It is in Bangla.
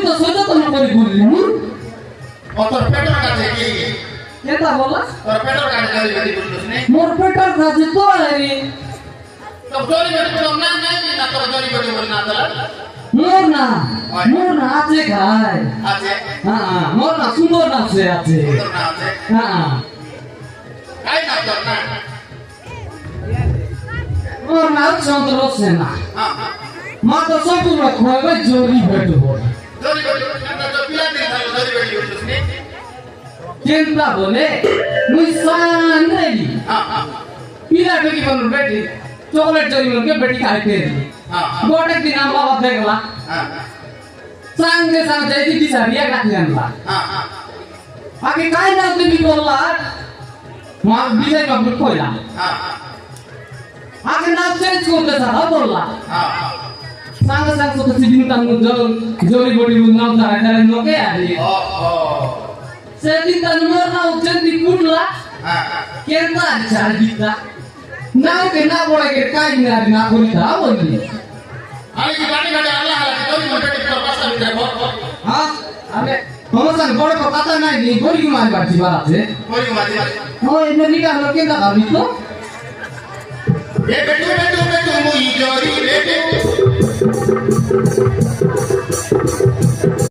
তো সচেতন করে বললি তোর পেটের কাছে কি এটা বলা তোর পেটের কাছে জরি বেটি বলছিস নে মোর পেটের কাছে তো আরে তো জরি বেটি বল না না তোর জরি বেটি বল না তোর মোর না আছে খাই আছে হ্যাঁ মোর না সুন্দর না আছে তোর না আছে হ্যাঁ কাই না তোর না মোর না চন্দ্র সেনা হ্যাঁ মা তো সম্পূর্ণ খোয়াবে জরি বেটি বল জরি বেটি না তো পিলা দিন থাকো জরি বেটি বলছিস নে কেনটা বলে মুই সান রেডি হ্যাঁ হ্যাঁ পিলা বেটি বল বেটি চকলেট জরি বল के बेटी खाते হ্যাঁ गोटे दिन हम बाबा देखला হ্যাঁ सांगे सांग जायची ती सारिया घातली आणला হ্যাঁ হ্যাঁ आगे काय नाव तुम्ही बोलला मग विजय बाबू खोयला হ্যাঁ आगे नाव चेंज करते झाला बोलला হ্যাঁ सांग सांग तो सिदिन तांगून जाऊन जोरी बोडी नाव धरायला नोके आली ও ও सेदिन तांगून नाव चेंज कुठला হ্যাঁ केंद्र चार दिता नाव के ना बोला के काय ना खोली था बोलली আমি কি বাড়ি ঘাটে আল্লাহ আল্লাহ জরি বেটি তোর পাশে ভিতরে বল हाँ अरे हमसान बड़े को पता नहीं नी गोरी की मारी बात बात है কই মাঝে ओ इधर निकाल लो केंद्र अभी तो এ বেটু বেটু বেটু মুই জরি বেটি